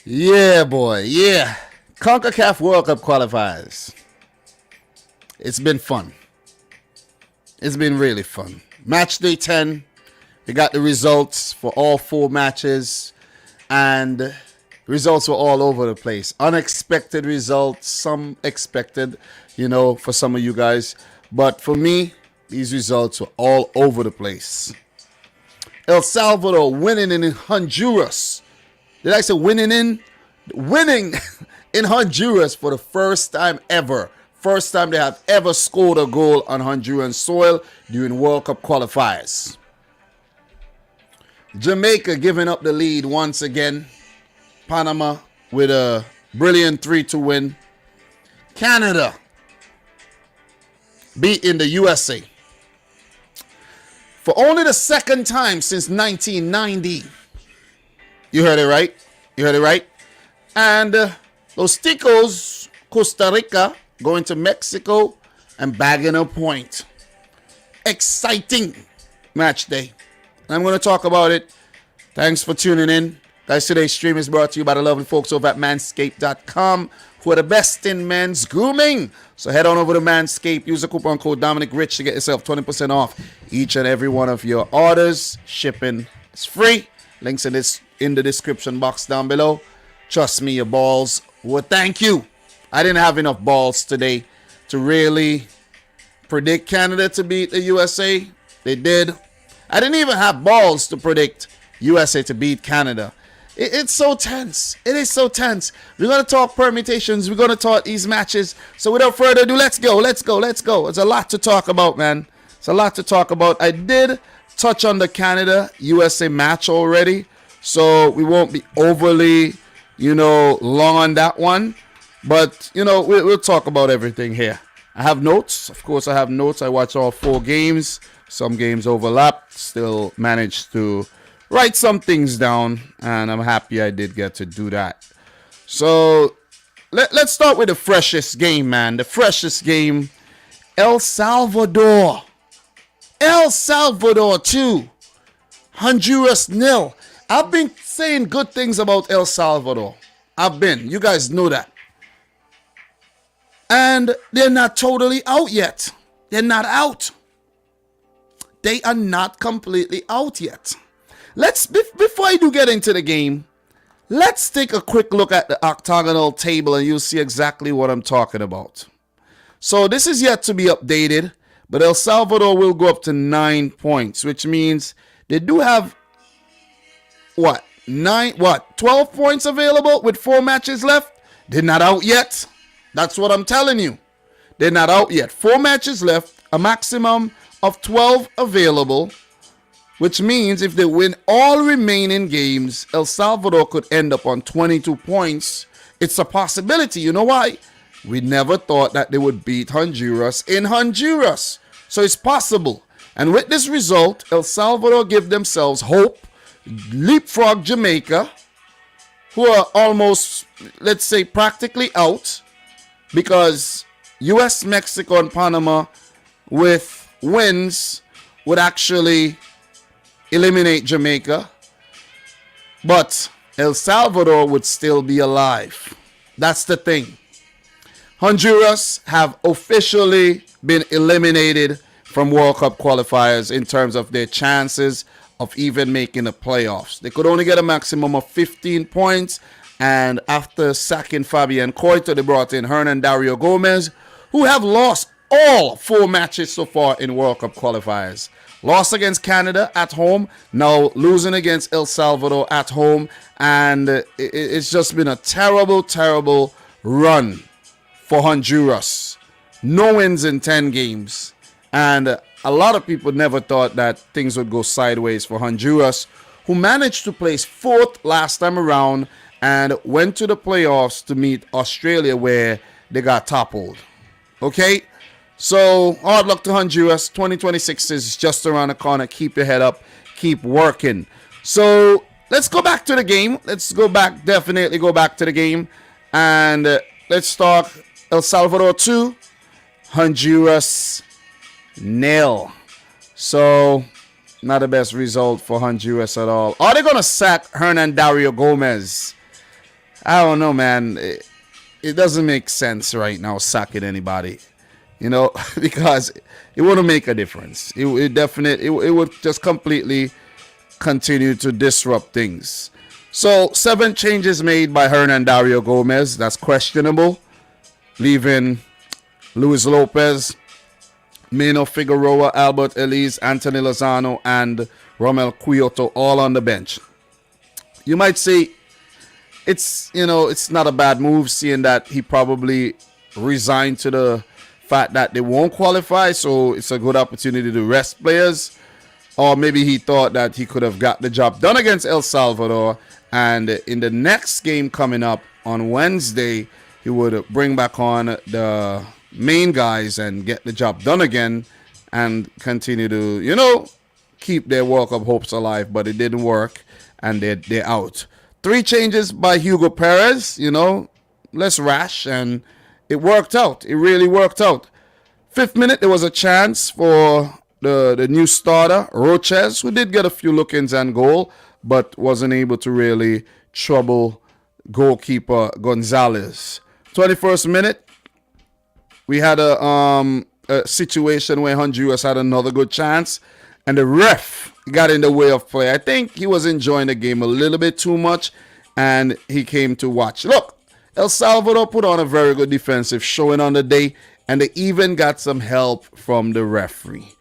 Yeah, boy. Yeah. CONCACAF World Cup qualifiers. It's been fun. It's been really fun. Match day 10. We got the results for all 4 matches. And results were all over the place. Unexpected results. Some expected, for some of you guys. But for me, these results were all over the place. El Salvador winning in Honduras. Did I say winning in? Winning in Honduras for the first time ever. First time they have ever scored a goal on Honduran soil during World Cup qualifiers. Jamaica giving up the lead once again. Panama with a brilliant 3-2 win. Canada beating the USA. For only the second time since 1990. You heard it right. And Los Ticos, Costa Rica, going to Mexico and bagging a point. Exciting match day. I'm going to talk about it. Thanks for tuning in. Guys, today's stream is brought to you by the lovely folks over at manscaped.com, who are the best in men's grooming. So head on over to Manscaped. Use the coupon code Dominic Rich to get yourself 20% off each and every one of your orders. Shipping is free. Links in the description box down below. Trust me, your balls will thank you. I didn't have enough balls today to really predict Canada to beat the USA. They did. I didn't even have balls to predict USA to beat Canada. It's so tense. It is so tense. We're going to talk permutations. We're going to talk these matches. So without further ado, let's go. It's a lot to talk about, man. It's a lot to talk about. I did touch on the Canada-USA match already. So we won't be overly, long on that one. But, we'll talk about everything here. I have notes. Of course, I have notes. I watched all 4 games. Some games overlapped. Still managed to write some things down, and I'm happy I did get to do that. So let's start with the freshest game, man. The freshest game, El Salvador 2, Honduras 0. I've been saying good things about El Salvador. You guys know that. And they're not totally out yet. They're not out. They are not completely out yet. Before I do get into the game, let's take a quick look at the octagonal table and you'll see exactly what I'm talking about. So this is yet to be updated, but El Salvador will go up to 9 points, which means they do have 12 points available with 4 matches left. They're not out yet. That's what I'm telling you. They're not out yet. 4 matches left, a maximum of 12 available. Which means if they win all remaining games, El Salvador could end up on 22 points. It's a possibility. You know why? We never thought that they would beat Honduras in Honduras. So it's possible. And with this result, El Salvador give themselves hope, leapfrog Jamaica, who are almost, let's say, practically out, because US, Mexico, and Panama with wins would actually eliminate Jamaica, but El Salvador would still be alive. That's the thing. Honduras have officially been eliminated from World Cup qualifiers in terms of their chances of even making the playoffs. They could only get a maximum of 15 points, and after sacking Fabian Coito, they brought in Hernan Dario Gomez, who have lost all 4 matches so far in World Cup qualifiers. Lost against Canada at home, now losing against El Salvador at home, and it's just been a terrible, terrible run for Honduras. No wins in 10 games, and a lot of people never thought that things would go sideways for Honduras, who managed to place 4th last time around and went to the playoffs to meet Australia, where they got toppled. Okay? So, hard luck to Honduras. 2026 is just around the corner. Keep your head up. Keep working. So, let's go back to the game. Definitely go back to the game. And let's talk El Salvador 2, Honduras 0. So, Not the best result for Honduras at all. Are they going to sack Hernan Dario Gomez? I don't know, man. It doesn't make sense right now sacking anybody, because it wouldn't make a difference. It would just completely continue to disrupt things. So 7 changes made by Hernan Dario Gomez. That's questionable. Leaving Luis Lopez, Mino Figueroa, Albert Elise, Anthony Lozano, and Romel Quioto all on the bench. You might say it's not a bad move, seeing that he probably resigned to the fact that they won't qualify, so it's a good opportunity to rest players. Or maybe he thought that he could have got the job done against El Salvador, and in the next game coming up on Wednesday, he would bring back on the main guys and get the job done again and continue to, keep their World Cup hopes alive. But it didn't work, and they're out. 3 changes by Hugo Perez, less rash, and it worked out. It really worked out. 5th minute, there was a chance for the new starter, Roches, who did get a few look-ins and goal, but wasn't able to really trouble goalkeeper Gonzalez. 21st minute, we had a situation where Honduras had another good chance, and the ref got in the way of play. I think he was enjoying the game a little bit too much, and he came to watch. Look, El Salvador put on a very good defensive showing on the day, and they even got some help from the referee.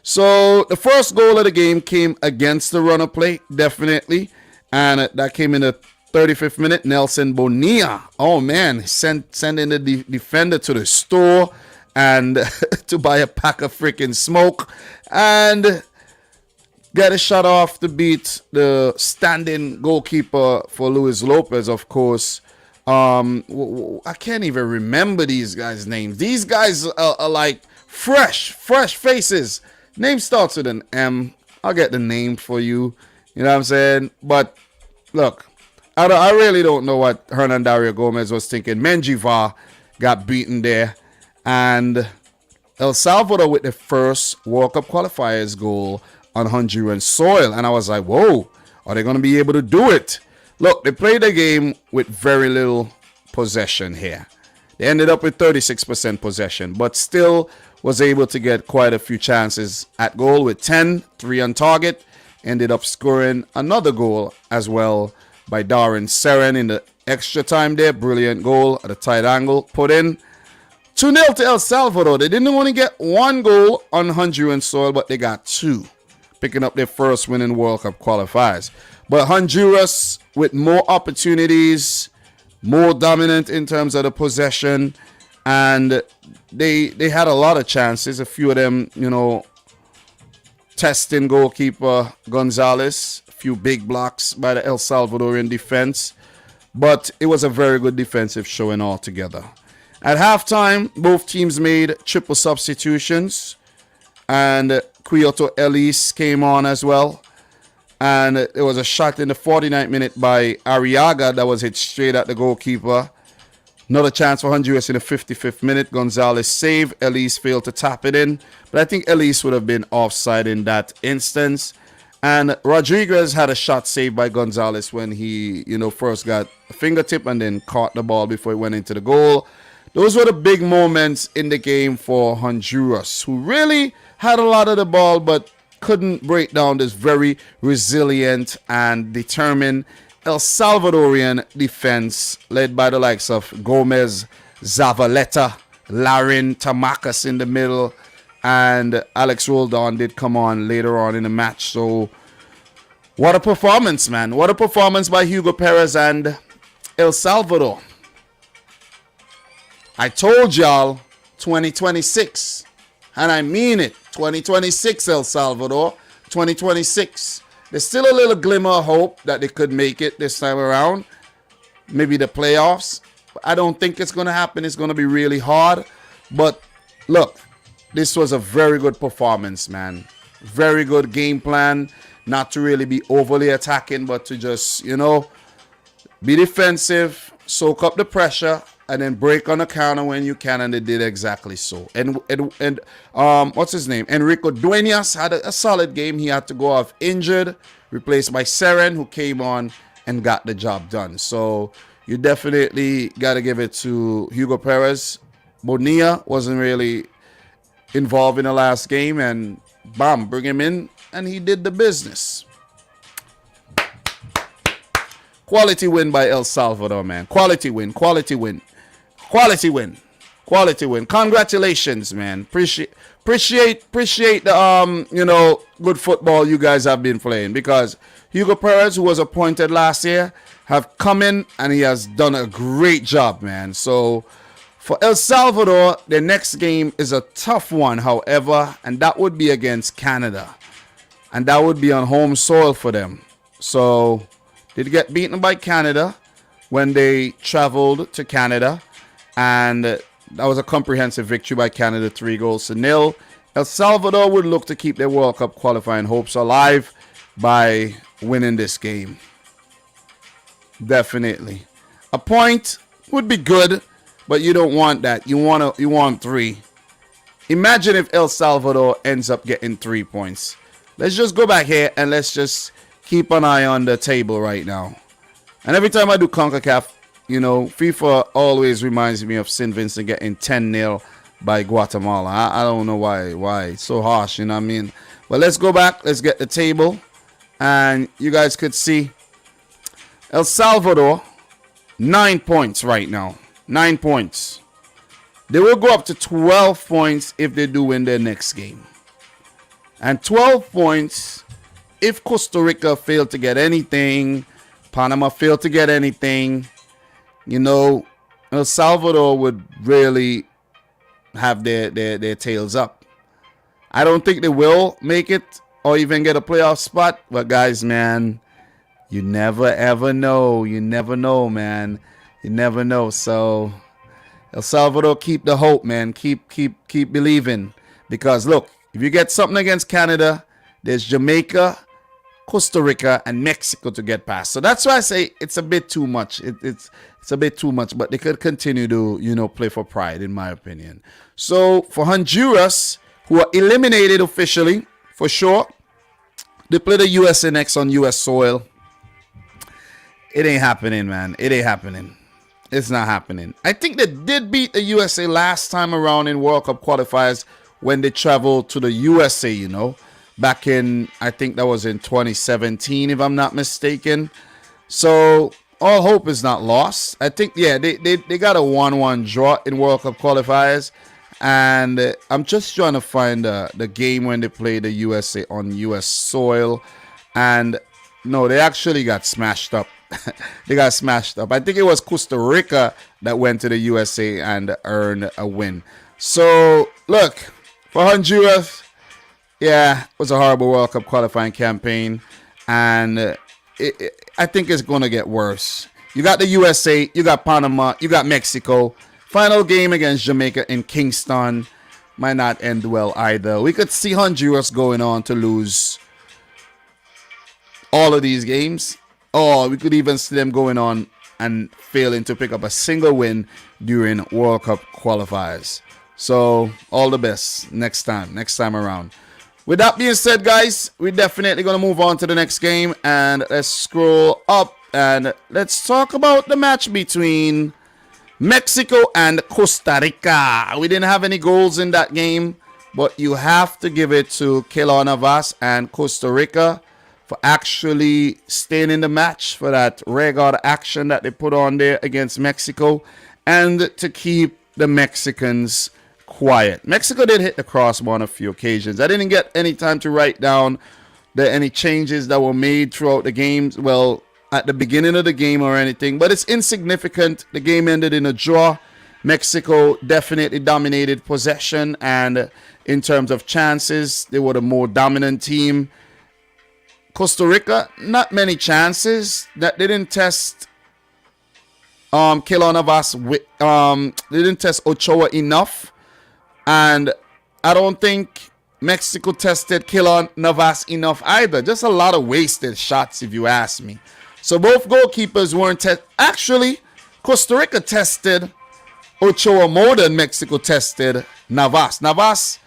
So the first goal of the game came against the run of play, definitely, and that came in the 35th minute. Nelson Bonilla, oh man, sending the defender to the store and to buy a pack of freaking smoke and get a shot off to beat the standing goalkeeper for Luis Lopez, of course. I can't even remember these guys' names. These guys are like fresh faces. Name starts with an M. I'll get the name for you. You know what I'm saying? But look, I really don't know what Hernan Dario Gomez was thinking. Menjivar got beaten there. And El Salvador with the first World Cup qualifiers goal on Honduran soil. And I was like, whoa, are they going to be able to do it? Look, they played the game with very little possession here. They ended up with 36% possession, but still was able to get quite a few chances at goal with 10, 3 on target. Ended up scoring another goal as well by Darren Seren in the extra time there. Brilliant goal at a tight angle put in. 2-0 to El Salvador. They didn't only get 1 goal on Honduran soil, but they got 2, picking up their first win in World Cup qualifiers. But Honduras with more opportunities, more dominant in terms of the possession, and they had a lot of chances. A few of them, testing goalkeeper Gonzalez. A few big blocks by the El Salvadorian defense. But it was a very good defensive showing altogether. At halftime, both teams made triple substitutions, and Quioto Elise came on as well. And there was a shot in the 49th minute by Arriaga that was hit straight at the goalkeeper. Another chance for Honduras in the 55th minute. Gonzalez saved. Elise failed to tap it in. But I think Elise would have been offside in that instance. And Rodriguez had a shot saved by Gonzalez when he, first got a fingertip and then caught the ball before it went into the goal. Those were the big moments in the game for Honduras, who really had a lot of the ball but couldn't break down this very resilient and determined El Salvadorian defense led by the likes of Gomez, Zavaleta, Larin, Tamacas in the middle, and Alex Roldan did come on later on in the match. So what a performance, man. What a performance by Hugo Perez and El Salvador. I told y'all 2026, and I mean it. 2026 El Salvador, 2026. There's still a little glimmer of hope that they could make it this time around. Maybe the playoffs. I don't think it's going to happen. It's going to be really hard. But look, this was a very good performance, man. Very good game plan. Not to really be overly attacking, but to just, be defensive, soak up the pressure, and then break on the counter when you can, and they did exactly so. And what's his name? Enrico Duenas had a solid game. He had to go off injured, replaced by Seren, who came on and got the job done. So you definitely got to give it to Hugo Perez. Bonilla wasn't really involved in the last game, and bam, bring him in, and he did the business. Quality win by El Salvador, man. Quality win, quality win, quality win, quality win. Congratulations, man. Appreciate the good football you guys have been playing, because Hugo Perez, who was appointed last year, have come in and he has done a great job, man. So for El Salvador, the next game is a tough one, however, and that would be against Canada, and that would be on home soil for them. So they get beaten by Canada when they traveled to Canada, and that was a comprehensive victory by Canada, 3-0. El Salvador would look to keep their World Cup qualifying hopes alive by winning this game. Definitely. A point would be good, but you don't want that. You want 3. Imagine if El Salvador ends up getting 3 points. Let's just go back here and let's just keep an eye on the table right now. And every time I do CONCACAF, FIFA always reminds me of St. Vincent getting 10-0 by Guatemala. I don't know why it's so harsh, you know what I mean? But let's go back. Let's get the table. And you guys could see El Salvador, 9 points right now. 9 points. They will go up to 12 points if they do win their next game. And 12 points if Costa Rica failed to get anything, Panama failed to get anything. El Salvador would really have their tails up. I don't think they will make it or even get a playoff spot. But guys, man, you never ever know. You never know, man. You never know. So El Salvador, keep the hope, man. Keep believing. Because look, if you get something against Canada, there's Jamaica, Costa Rica, and Mexico to get past. So that's why I say it's a bit too much. It's a bit too much, but they could continue to, play for pride, in my opinion. So for Honduras, who are eliminated officially, for sure, they play the USA next on US soil. It ain't happening, man. It ain't happening. It's not happening. I think they did beat the USA last time around in World Cup qualifiers when they traveled to the USA, back in, I think that was in 2017, if I'm not mistaken. So all hope is not lost. I think, yeah, they got a 1-1 draw in World Cup qualifiers. And I'm just trying to find the game when they played the USA on US soil. And no, they actually got smashed up. They got smashed up. I think it was Costa Rica that went to the USA and earned a win. So, look, for Honduras, yeah, it was a horrible World Cup qualifying campaign. And I think it's going to get worse. You got the USA, you got Panama, you got Mexico. Final game against Jamaica in Kingston might not end well either. We could see Honduras going on to lose all of these games. Or we could even see them going on and failing to pick up a single win during World Cup qualifiers. So all the best next time around. With that being said, guys, we're definitely going to move on to the next game. And let's scroll up and let's talk about the match between Mexico and Costa Rica. We didn't have any goals in that game, but you have to give it to Keylor Navas and Costa Rica for actually staying in the match, for that rear-guard action that they put on there against Mexico, and to keep the Mexicans quiet. Mexico did hit the crossbar on a few occasions. I didn't get any time to write down any changes that were made throughout the games, well, at the beginning of the game or anything, but it's insignificant. The game ended in a draw. Mexico definitely dominated possession, and in terms of chances, they were the more dominant team. Costa Rica, not many chances. That they didn't test Keylor Navas with they didn't test Ochoa enough, and I don't think Mexico tested Keylor Navas enough either. Just a lot of wasted shots, if you ask me. So both goalkeepers weren't tested. Actually, Costa Rica tested Ochoa more than Mexico tested Navas. Navas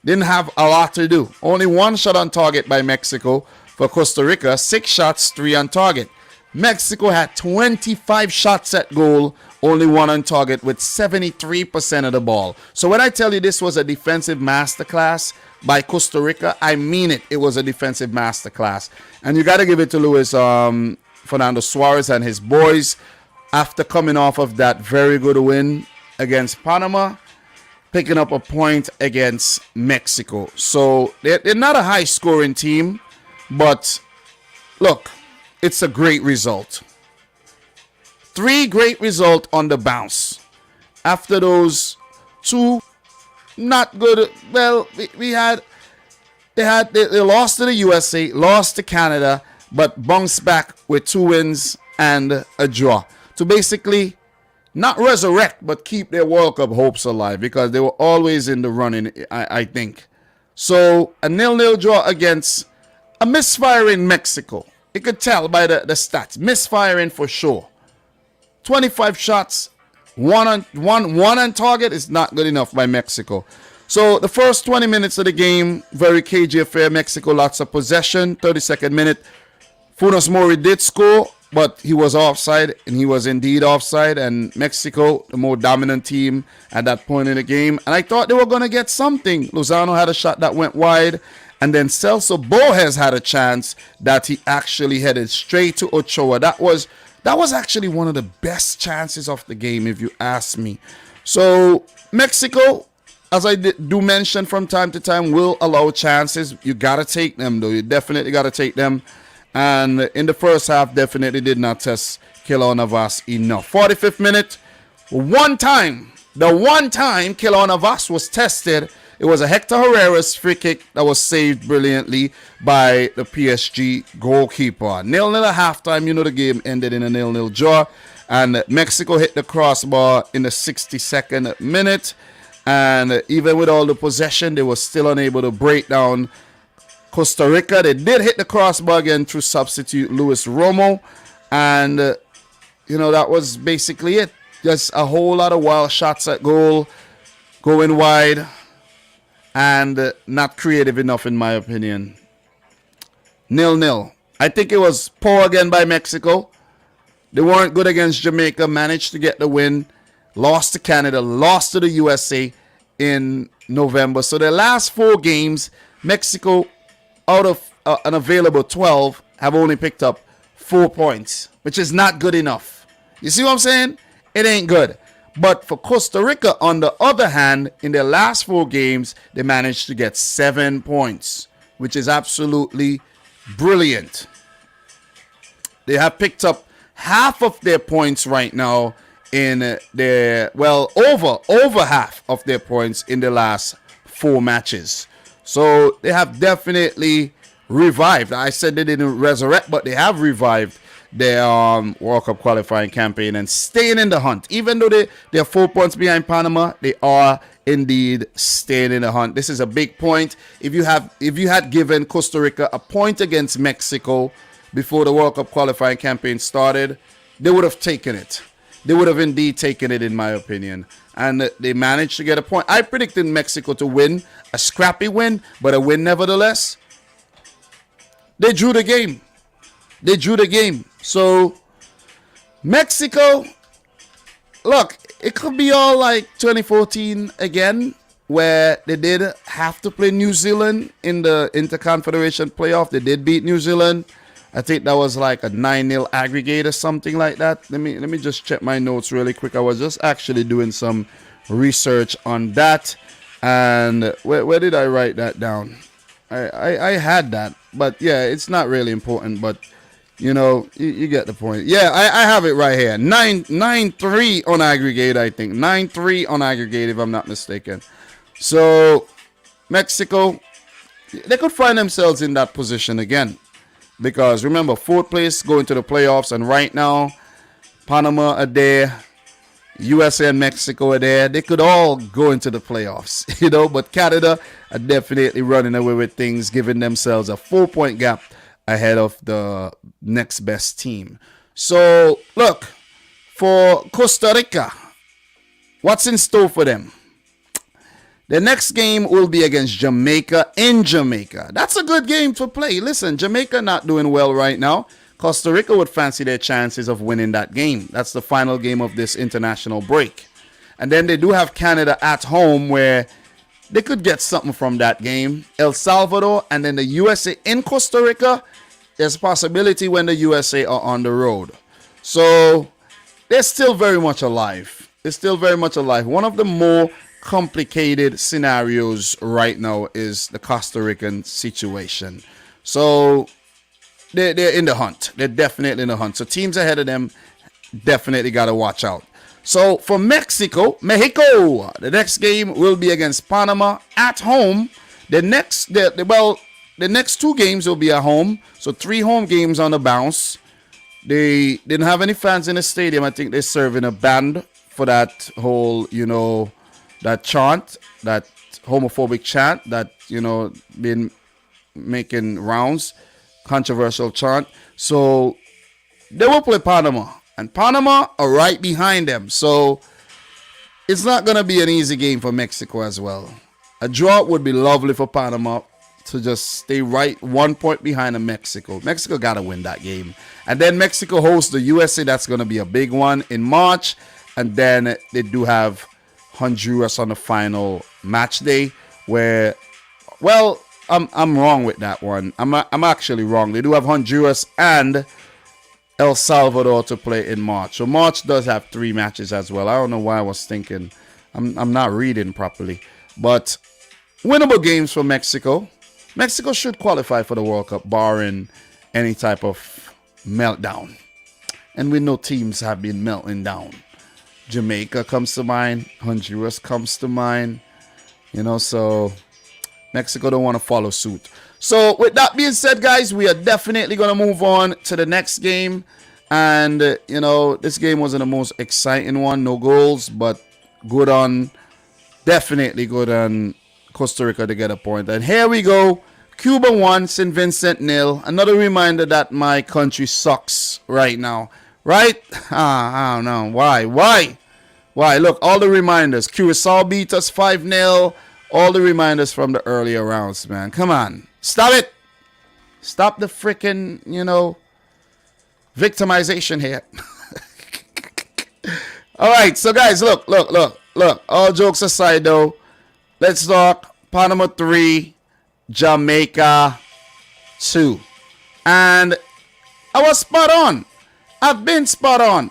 didn't have a lot to do. Only 1 shot on target by Mexico. For Costa Rica, 6 shots, 3 on target. Mexico had 25 shots at goal, only 1 on target with 73% of the ball. So when I tell you this was a defensive masterclass by Costa Rica, I mean it. It was a defensive masterclass. And you got to give it to Luis Fernando Suarez and his boys after coming off of that very good win against Panama, picking up a point against Mexico. So they're not a high-scoring team, but look, it's a great result. 3 great results on the bounce. After those 2 not good, well, they lost to the USA, lost to Canada, but bounced back with 2 wins and a draw to basically not resurrect, but keep their World Cup hopes alive, because they were always in the running, I think. So a 0-0 draw against a misfiring Mexico. You could tell by the stats. Misfiring for sure. 25 shots, 1 on target is not good enough by Mexico. So the first 20 minutes of the game, very cagey affair. Mexico lots of possession. 32nd minute, Funes Mori did score, but he was offside, and he was indeed offside. And Mexico, the more dominant team at that point in the game. And I thought they were going to get something. Lozano had a shot that went wide. And then Celso Borges had a chance that he actually headed straight to Ochoa. That was actually one of the best chances of the game, if you ask me. So Mexico, as I do mention from time to time, will allow chances. You got to take them, though. You definitely got to take them. And in the first half, definitely did not test Keylor Navas enough. 45th minute, the one time Keylor Navas was tested, it was a Hector Herrera's free kick that was saved brilliantly by the PSG goalkeeper. 0-0 at halftime. You know the game ended in a 0-0 draw. And Mexico hit the crossbar in the 62nd minute. And even with all the possession, they were still unable to break down Costa Rica. They did hit the crossbar again through substitute Luis Romo. And, that was basically it. Just a whole lot of wild shots at goal, going wide, and not creative enough, in my opinion. 0-0. I think it was poor again by Mexico. They weren't good against Jamaica. Managed to get the win. Lost to Canada. Lost to the USA in November. So their last 4 games, Mexico, out of an available 12, have only picked up 4 points, which is not good enough. You see what I'm saying? It ain't good. But for Costa Rica, on the other hand, in their last 4 games, they managed to get 7 points, which is absolutely brilliant. They have picked up half of their points right now in their, over half of their points in the last 4 matches. So they have definitely revived. I said they didn't resurrect, but they have revived their World Cup qualifying campaign and staying in the hunt. Even though they're 4 points behind Panama, they are indeed staying in the hunt. This is a big point. If you had given Costa Rica a point against Mexico before the World Cup qualifying campaign started, they would have taken it. They would have indeed taken it, in my opinion. And they managed to get a point. I predicted Mexico to win, a scrappy win, but a win nevertheless. They drew the game. So Mexico, look, it could be all like 2014 again, where they did have to play New Zealand in the Interconfederation playoff. They did beat New Zealand. I think that was like a 9-0 aggregate or something like that. Let me just check my notes really quick. I was just actually doing some research on that. And where did I write that down? I had that, but yeah, it's not really important, but you get the point. Yeah, I have it right here. 9-3 on aggregate, I think. 9-3 on aggregate, if I'm not mistaken. So Mexico, they could find themselves in that position again. Because remember, 4th place going to the playoffs, and right now, Panama are there, USA and Mexico are there. They could all go into the playoffs, but Canada are definitely running away with things, giving themselves a 4-point gap ahead of the next best team. So, look, for Costa Rica, what's in store for them? The next game will be against Jamaica in Jamaica. That's a good game to play. Listen, Jamaica not doing well right now. Costa Rica would fancy their chances of winning that game. That's the final game of this international break. And then they do have Canada at home where they could get something from that game. El Salvador and then the USA in Costa Rica. There's a possibility when the USA are on the road. So they're still very much alive. They're still very much alive. One of the more complicated scenarios right now is the Costa Rican situation. So they're in the hunt. They're definitely in the hunt. So teams ahead of them definitely got to watch out. So for Mexico, the next game will be against Panama at home. The next two games will be at home. So 3 home games on the bounce. They didn't have any fans in the stadium. I think they're serving a band for that whole, that chant, that homophobic chant that, been making rounds, controversial chant. So they will play Panama. And Panama are right behind them. So it's not going to be an easy game for Mexico as well. A draw would be lovely for Panama to just stay right 1 point behind of Mexico. Mexico got to win that game. And then Mexico hosts the USA. That's going to be a big one in March. And then they do have Honduras on the final match day where, well, I'm wrong with that one. I'm actually wrong. They do have Honduras and El Salvador to play in March. So March does have 3 matches as well. I don't know why I was thinking. I'm not reading properly. But winnable games for Mexico. Mexico should qualify for the World Cup barring any type of meltdown. And we know teams have been melting down. Jamaica comes to mind. Honduras comes to mind. So Mexico don't want to follow suit. So with that being said, guys, we are definitely going to move on to the next game. And, this game wasn't the most exciting one. No goals, but definitely good on Costa Rica to get a point. And here we go. Cuba 1, St. Vincent 0. Another reminder that my country sucks right now. Right? I don't know. Why? Look, all the reminders. Curacao beat us 5-0. All the reminders from the earlier rounds, man. Come on. Stop it. Stop the freaking, victimization here. All right. So, guys, look. All jokes aside, though, let's talk Panama 3, Jamaica 2. And I was spot on. I've been spot on.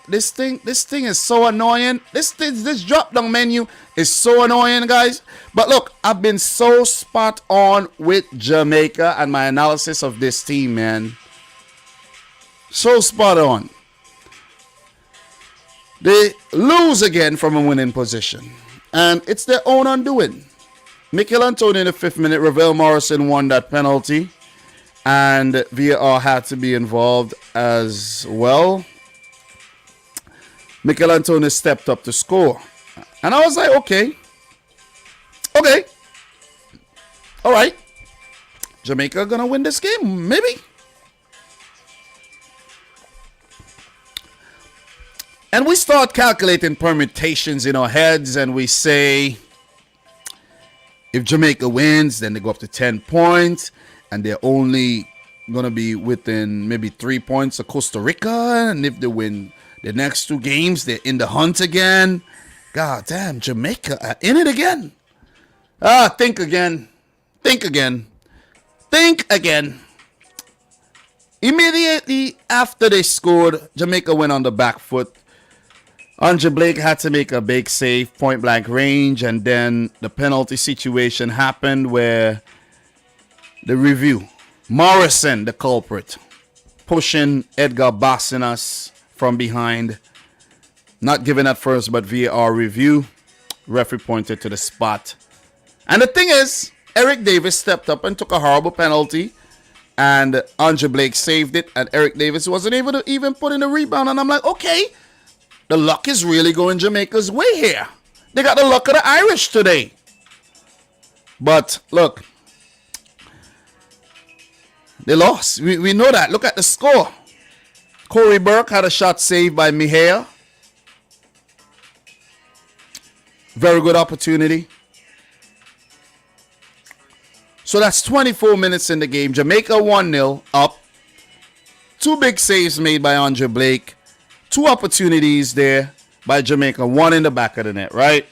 This thing is so annoying. This drop down menu is so annoying, guys. But look, I've been so spot on with Jamaica and my analysis of this team, man. So spot on. They lose again from a winning position. And it's their own undoing. Mikel Antonio in the 5th minute, Ravel Morrison won that penalty. And VAR had to be involved as well. Mikel Antonio stepped up to score. And I was like, okay. All right. Jamaica gonna win this game, maybe. And we start calculating permutations in our heads and we say, if Jamaica wins, then they go up to 10 points. And they're only gonna be within maybe 3 points of Costa Rica. And if they win the next 2 games, they're in the hunt again. God damn, Jamaica are in it again. Think again. Immediately after they scored, Jamaica went on the back foot. Andre Blake had to make a big save, point blank range, and then the penalty situation happened where the review, Morrison, the culprit, pushing Edgar Basinas from behind. Not given at first, but VAR review. Referee pointed to the spot. And the thing is, Eric Davis stepped up and took a horrible penalty. And Andre Blake saved it. And Eric Davis wasn't able to even put in a rebound. And I'm like, okay, the luck is really going Jamaica's way here. They got the luck of the Irish today. But look, they lost. We know that. Look at the score. Corey Burke had a shot saved by Mihea. Very good opportunity. So that's 24 minutes in the game. Jamaica 1-0 up. 2 big saves made by Andre Blake. 2 opportunities there by Jamaica. 1 in the back of the net, right?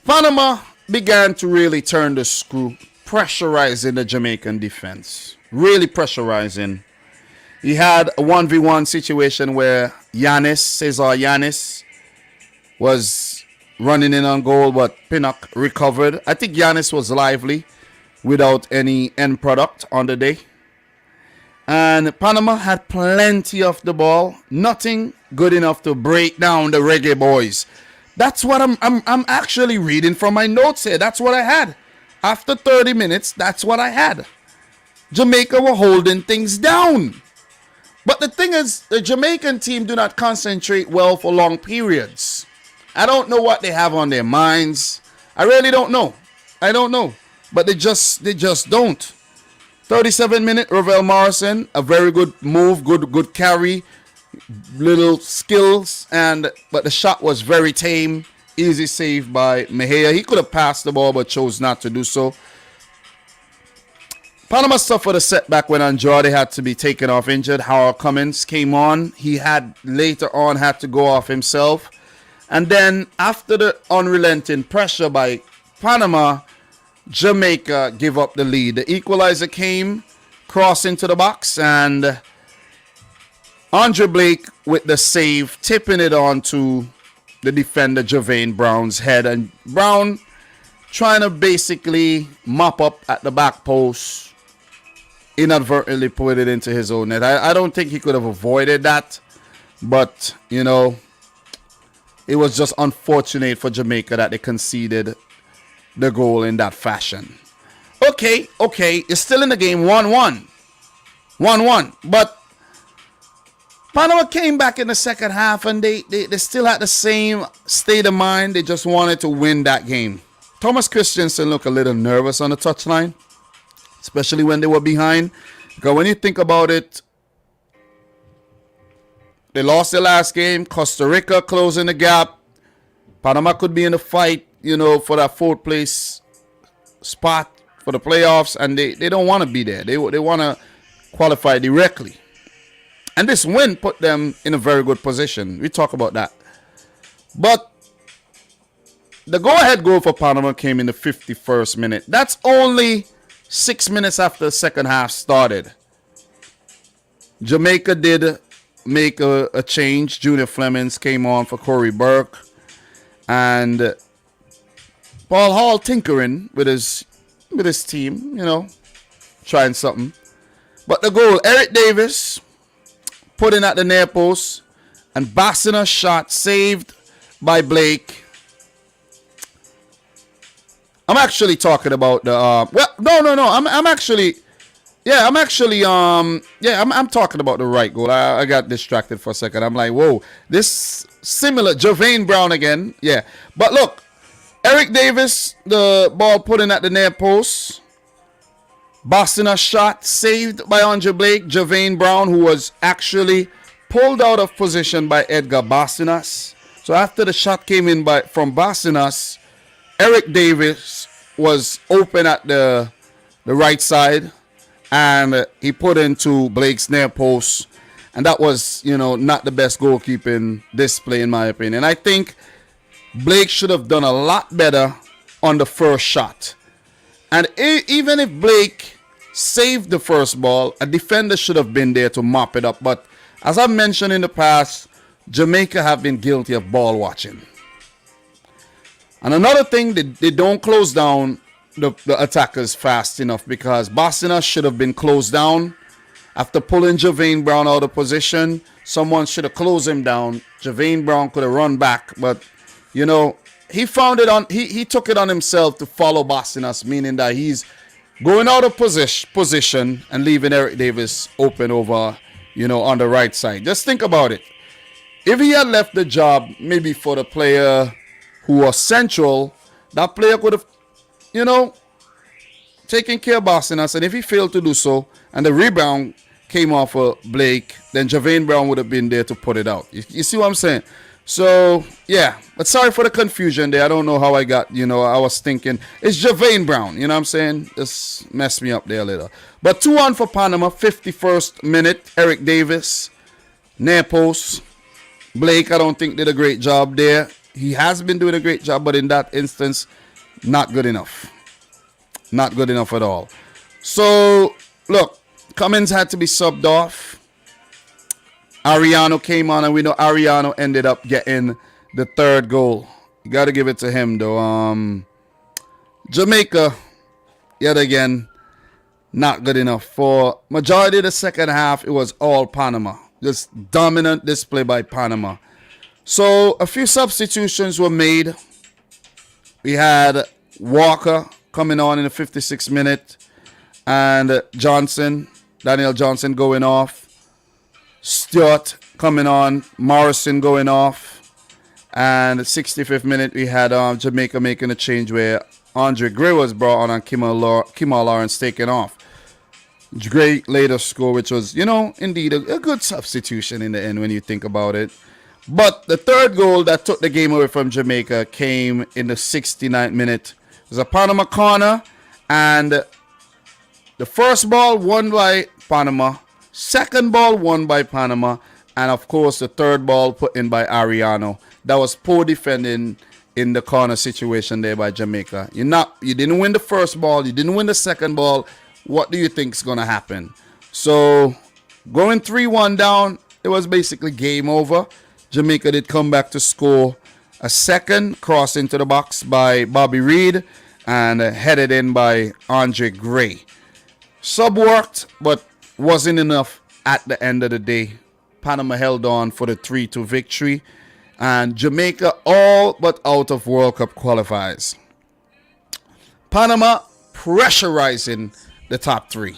Panama began to really turn the screw, pressurizing the Jamaican defense. Really pressurizing. He had a 1v1 situation where Cesar Yanis was running in on goal, but Pinnock recovered. I think Yanis was lively without any end product on the day. And Panama had plenty of the ball. Nothing good enough to break down the Reggae Boys. That's what I'm actually reading from my notes here. That's what I had. After 30 minutes, that's what I had. Jamaica were holding things down. But the thing is, the Jamaican team do not concentrate well for long periods. I don't know what they have on their minds. I really don't know. I don't know. But they just don't. 37-minute, Ravel Morrison, a very good move, good carry, little skills, but the shot was very tame. Easy save by Mejia. He could have passed the ball but chose not to do so. Panama suffered a setback when Andrade had to be taken off injured. Howard Cummins came on. He had later on had to go off himself. And then after the unrelenting pressure by Panama, Jamaica give up the lead. The equalizer came, cross into the box, and Andre Blake with the save, tipping it on to the defender Javane Brown's head. And Brown trying to basically mop up at the back post, inadvertently put it into his own net. I don't think he could have avoided that, but, you know, it was just unfortunate for Jamaica that they conceded the goal in that fashion. Okay, it's still in the game, 1-1. 1-1, but Panama came back in the second half and they still had the same state of mind. They just wanted to win that game. Thomas Christensen looked a little nervous on the touchline, especially when they were behind. Because when you think about it, they lost their last game. Costa Rica closing the gap. Panama could be in the fight, you know, for that 4th place spot for the playoffs. And they don't want to be there. They want to qualify directly. And this win put them in a very good position. We talk about that. But the go-ahead goal for Panama came in the 51st minute. That's only 6 minutes after the second half started. Jamaica did make a change. Junior Flemings came on for Corey Burke. And Paul Hall tinkering with his team, you know, trying something. But the goal, Eric Davis putting at the near post, and Bassina shot saved by Blake. I'm actually talking about the I'm talking about the right goal. I got distracted for a second. I'm like, whoa, this similar Javane Brown again. Yeah, but look, Eric Davis, the ball put in at the near post. Bassina shot saved by Andre Blake. Javane Brown, who was actually pulled out of position by Edgar Bassinas. So after the shot came in from Bassinas, Eric Davis was open at the right side, and he put into Blake's near post. And that was, you know, not the best goalkeeping display in my opinion. I think Blake should have done a lot better on the first shot. And even if Blake saved the first ball, a defender should have been there to mop it up. But as I've mentioned in the past, Jamaica have been guilty of ball watching. And another thing, they don't close down the attackers fast enough, because Bassina should have been closed down. After pulling Javane Brown out of position, someone should have closed him down. Javane Brown could have run back, but, you know, he took it on himself to follow Bassinas, meaning that he's going out of position and leaving Eric Davis open over, you know, on the right side. Just think about it. If he had left the job maybe for the player who was central, that player could have, you know, taken care of Bassinas. And if he failed to do so and the rebound came off of Blake, then Javane Brown would have been there to put it out. You see what I'm saying? So, yeah. But sorry for the confusion there. I don't know how I got, I was thinking. It's Javane Brown, you know what I'm saying? Just messed me up there a little. But 2-1 for Panama, 51st minute. Eric Davis, near post. Blake, I don't think did a great job there. He has been doing a great job, but in that instance, not good enough. Not good enough at all. So, look, Cummins had to be subbed off. Ariano came on, and we know Ariano ended up getting the third goal. You got to give it to him, though. Jamaica, yet again, not good enough. For majority of the second half, it was all Panama. Just dominant display by Panama. So, a few substitutions were made. We had Walker coming on in the 56th minute. And Daniel Johnson going off. Stewart coming on. Morrison going off. And the 65th minute, we had Jamaica making a change where Andre Gray was brought on and Kimal Lawrence taken off. Gray later score, which was, indeed a good substitution in the end when you think about it. But the third goal that took the game away from Jamaica came in the 69th minute. It was a Panama corner, and the first ball won by Panama, second ball won by Panama, and of course the third ball put in by Ariano. That was poor defending in the corner situation there by Jamaica. You didn't win the first ball, you didn't win the second ball. What do you think is going to happen? So going 3-1 down, it was basically game over. Jamaica did come back to score a second cross into the box by Bobby Reed and headed in by Andre Gray. Sub worked, but wasn't enough at the end of the day. Panama held on for the 3-2 victory, and Jamaica all but out of World Cup qualifiers. Panama pressurizing the top three.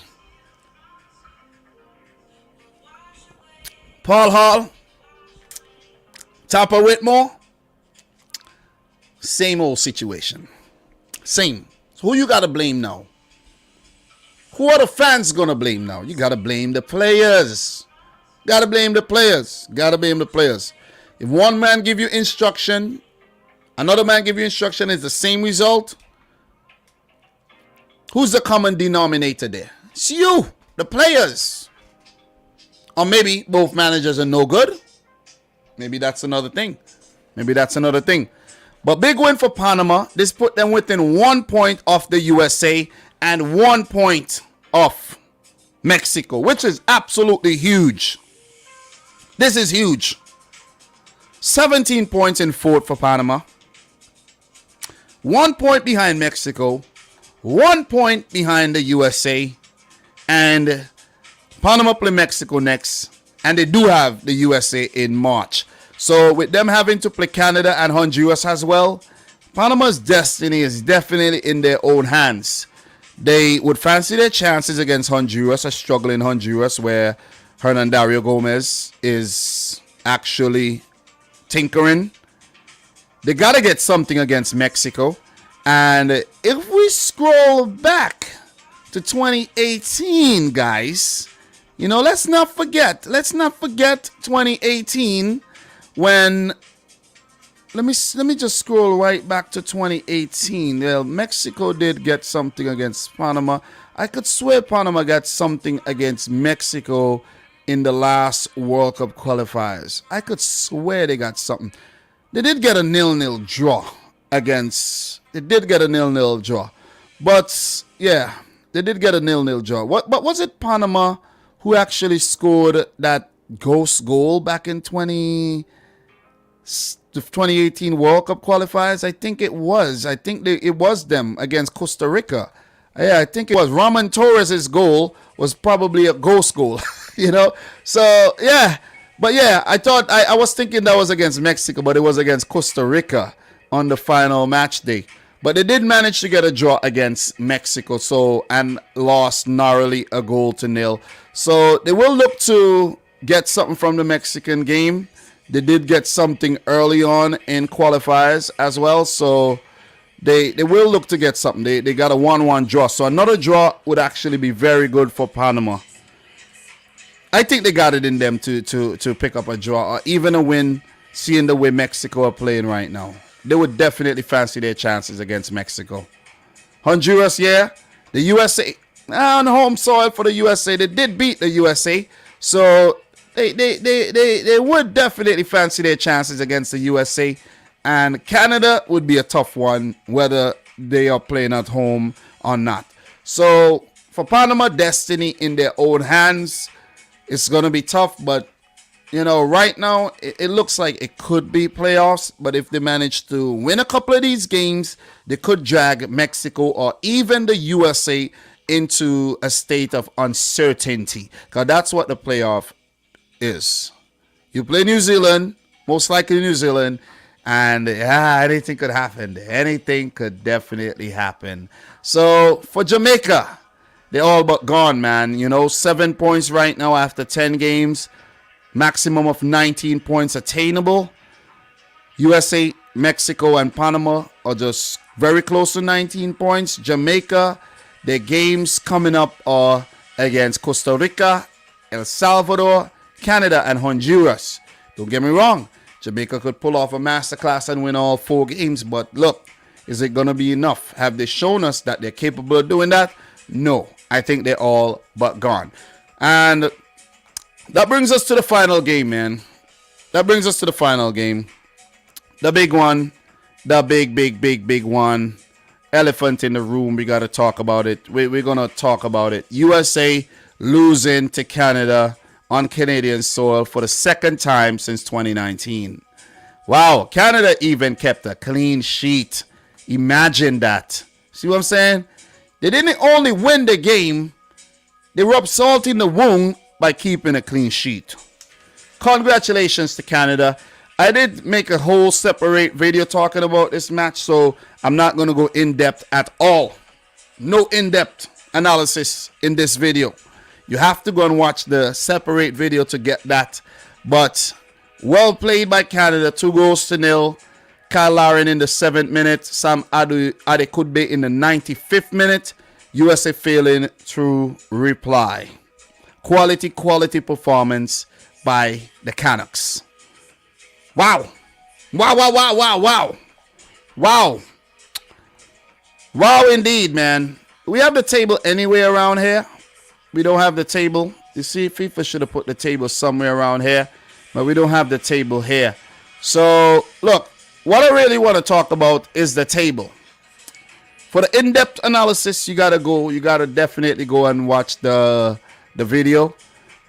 Paul Hall, Tapa Whitmore, same old situation. Same. So who you got to blame now? Who are the fans going to blame now? You got to blame the players. Got to blame the players. Got to blame the players. If one man give you instruction, another man give you instruction, it's the same result. Who's the common denominator there? It's you, the players. Or maybe both managers are no good. Maybe that's another thing. But big win for Panama. This put them within 1 point of the USA and 1 point off Mexico, which is absolutely huge. This is huge. 17 points in fourth for Panama. 1 point behind Mexico. 1 point behind the USA. And Panama play Mexico next. And they do have the USA in March. So with them having to play Canada and Honduras as well, Panama's destiny is definitely in their own hands. They would fancy their chances against Honduras, a struggling Honduras where Hernan Dario Gomez is actually tinkering. They got to get something against Mexico. And if we scroll back to 2018, guys, let's not forget 2018 when let me just scroll right back to 2018. Well, Mexico did get something against Panama. I could swear Panama got something against Mexico in the last World Cup qualifiers. I could swear they got something. They did get a 0-0 draw against. They did get a 0-0 draw, but yeah, they did get a 0-0 draw. But was it Panama who actually scored that ghost goal back in 2018 World Cup qualifiers? I think it was. It was them against Costa Rica. Yeah, I think it was. Ramon Torres' goal was probably a ghost goal, So, yeah. But yeah, I was thinking that was against Mexico, but it was against Costa Rica on the final match day. But they did manage to get a draw against Mexico, and lost narrowly 1-0. So they will look to get something from the Mexican game. They did get something early on in qualifiers as well. So they will look to get something. They got a 1-1 draw. So another draw would actually be very good for Panama. I think they got it in them to pick up a draw or even a win seeing the way Mexico are playing right now. They would definitely fancy their chances against Mexico. Honduras, yeah. The USA, on home soil for the USA. They did beat the USA. So they would definitely fancy their chances against the USA. And Canada would be a tough one, whether they are playing at home or not. So for Panama, destiny in their own hands. It's going to be tough, but you know, right now it looks like it could be playoffs. But if they manage to win a couple of these games, they could drag Mexico or even the USA into a state of uncertainty, because that's what the playoff is. You play New Zealand, most likely New Zealand, and anything could happen. Anything could definitely happen. So for Jamaica, they're all but gone, man. You know, 7 points right now after 10 games. Maximum of 19 points attainable. USA, Mexico, and Panama are just very close to 19 points. Jamaica, their games coming up are against Costa Rica, El Salvador, Canada, and Honduras. Don't get me wrong. Jamaica could pull off a masterclass and win all 4 games. But look, is it going to be enough? Have they shown us that they're capable of doing that? No. I think they're all but gone. And that brings us to the final game, man. That brings us to the final game. The big one. The big one. Elephant in the room. We got to talk about it. We're going to talk about it. USA losing to Canada on Canadian soil for the second time since 2019. Wow. Canada even kept a clean sheet. Imagine that. See what I'm saying? They didn't only win the game, they rubbed salt in the wound by keeping a clean sheet. Congratulations to Canada. I did make a whole separate video talking about this match, so I'm not going to go in depth at all. No in-depth analysis in this video. You have to go and watch the separate video to get that. But well played by Canada, 2-0. Kyle Laren in the 7th minute, Sam Adekudbe in the 95th minute. USA failing through reply. Quality performance by the Canucks. Wow. Wow indeed, man. We have the table anywhere around here. We don't have the table. You see, FIFA should have put the table somewhere around here, but we don't have the table here. So, look. What I really want to talk about is the table. For the in-depth analysis, you gotta definitely go and watch the video.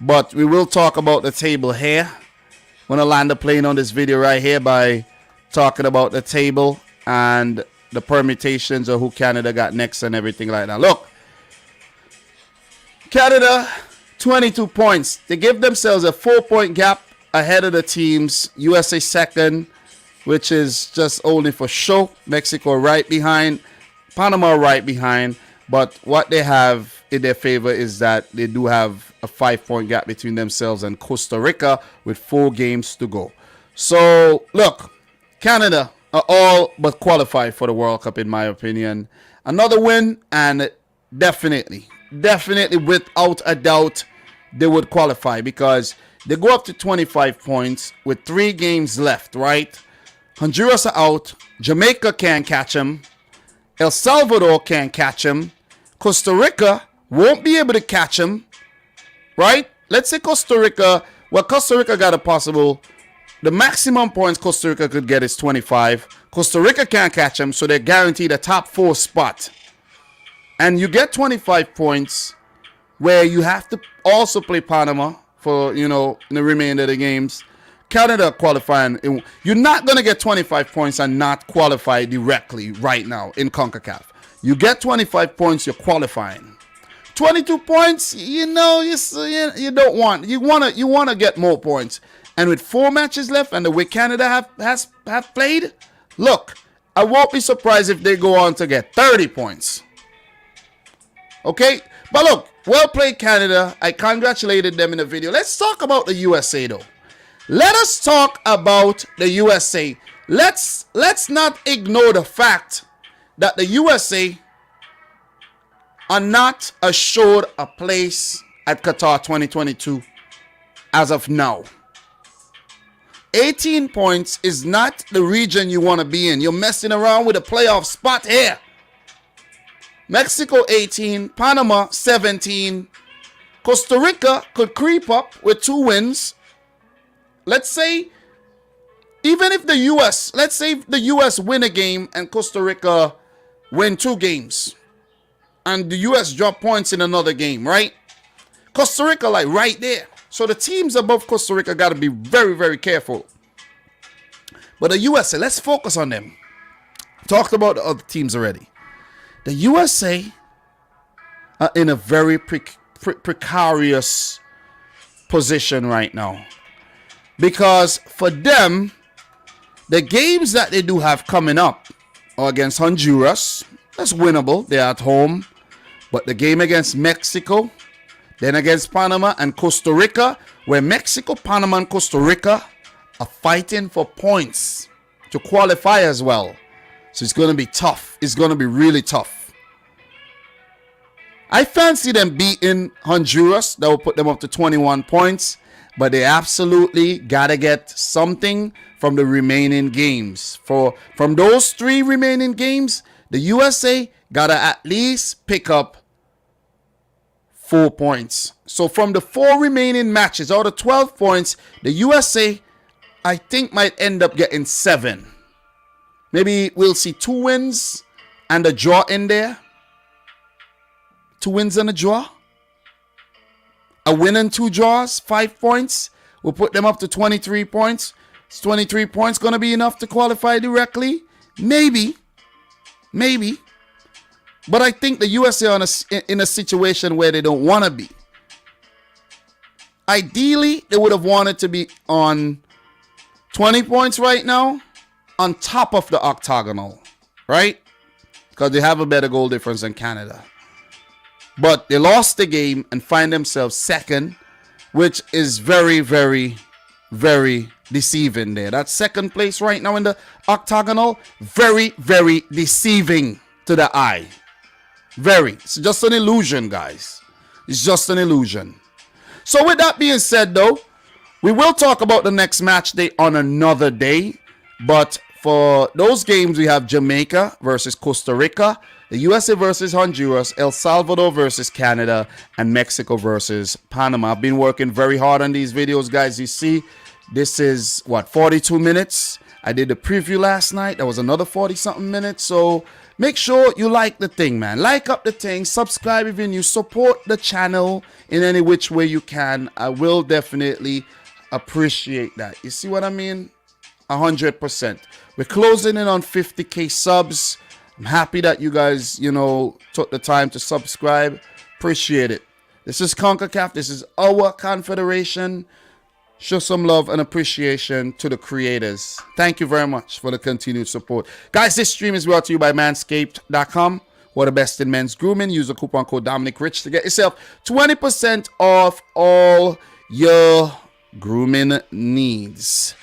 But we will talk about the table here. I'm gonna land the plane on this video right here by talking about the table and the permutations of who Canada got next and everything like that. Look, Canada, 22 points. They give themselves a 4-point gap ahead of the teams. USA second, which is just only for show. Mexico right behind. Panama right behind. But what they have in their favor is that they do have a 5-point gap between themselves and Costa Rica with 4 games to go. So, look, Canada are all but qualified for the World Cup, in my opinion. Another win, and definitely, without a doubt, they would qualify because they go up to 25 points with 3 games left, right? Honduras are out. Jamaica can't catch them. El Salvador can't catch them. Costa Rica won't be able to catch them. Right? Let's say Costa Rica. Well, Costa Rica got a possible. The maximum points Costa Rica could get is 25. Costa Rica can't catch them, so they're guaranteed a top 4 spot. And you get 25 points where you have to also play Panama for, you know, in the remainder of the games. Canada qualifying. You're not going to get 25 points and not qualify directly right now in CONCACAF. You get 25 points, you're qualifying. 22 points, you know, you don't want. You want to get more points. And with 4 matches left and the way Canada have played, look, I won't be surprised if they go on to get 30 points. Okay? But look, well played Canada. I congratulated them in the video. Let's talk about the USA though. Let us talk about the USA. Let's not ignore the fact that the USA are not assured a place at Qatar 2022 as of now. 18 points is not the region you want to be in. You're messing around with a playoff spot here. Mexico 18, Panama 17. Costa Rica could creep up with 2 wins. Let's say, even if the U.S., let's say if the U.S. win a game and Costa Rica win 2 games. And the U.S. drop points in another game, right? Costa Rica like right there. So the teams above Costa Rica got to be very, very careful. But the USA, let's focus on them. Talked about the other teams already. The USA are in a very precarious position right now. Because for them, the games that they do have coming up are against Honduras. That's winnable. They're at home. But the game against Mexico, then against Panama and Costa Rica, where Mexico, Panama, and Costa Rica are fighting for points to qualify as well. So it's going to be tough. It's going to be really tough. I fancy them beating Honduras. That will put them up to 21 points. But they absolutely got to get something from the remaining games. From those 3 remaining games, the USA got to at least pick up 4 points. So from the 4 remaining matches, out of 12 points, the USA, I think, might end up getting 7. Maybe we'll see 2 wins and a draw in there. 2 wins and a draw. A win and 2 draws, 5 points. We'll put them up to 23 points. Is 23 points going to be enough to qualify directly? Maybe. Maybe. But I think the USA are in a situation where they don't want to be. Ideally, they would have wanted to be on 20 points right now, on top of the octagonal, right? Because they have a better goal difference than Canada. But they lost the game and find themselves second, which is very, very, very deceiving there. That second place right now in the octagonal, very, very deceiving to the eye. Very. It's just an illusion, guys. It's just an illusion. So with that being said, though, we will talk about the next match day on another day. But for those games, we have Jamaica versus Costa Rica, the USA versus Honduras, El Salvador versus Canada, and Mexico versus Panama. I've been working very hard on these videos, guys. You see, this is, 42 minutes? I did the preview last night. That was another 40-something minutes. So make sure you like the thing, man. Like up the thing. Subscribe if you're new. Support the channel in any which way you can. I will definitely appreciate that. You see what I mean? 100%. We're closing in on 50K subs. I'm happy that you guys, took the time to subscribe. Appreciate it. This is CONCACAF. This is our confederation. Show some love and appreciation to the creators. Thank you very much for the continued support. Guys, this stream is brought to you by manscaped.com. We're the best in men's grooming. Use the coupon code Dominic Rich to get yourself 20% off all your grooming needs.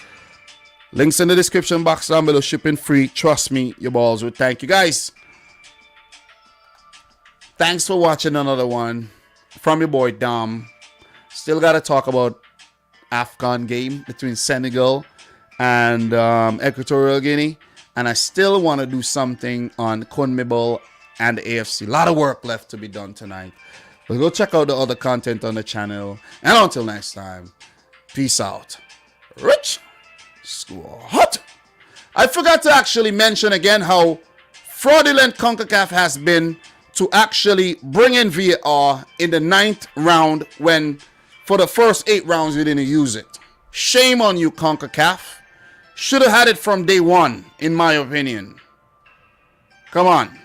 Links in the description box down below. Shipping free. Trust me, your balls will thank you. Guys, thanks for watching another one from your boy Dom. Still got to talk about AFCON game between Senegal and Equatorial Guinea. And I still want to do something on CONMEBOL and the AFC. A lot of work left to be done tonight. But go check out the other content on the channel. And until next time, peace out. Rich Squad. I forgot to actually mention again how fraudulent CONCACAF has been to actually bring in VAR in the 9th round when for the first 8 rounds we didn't use it. Shame on you, CONCACAF. Should have had it from day one, in my opinion. Come on.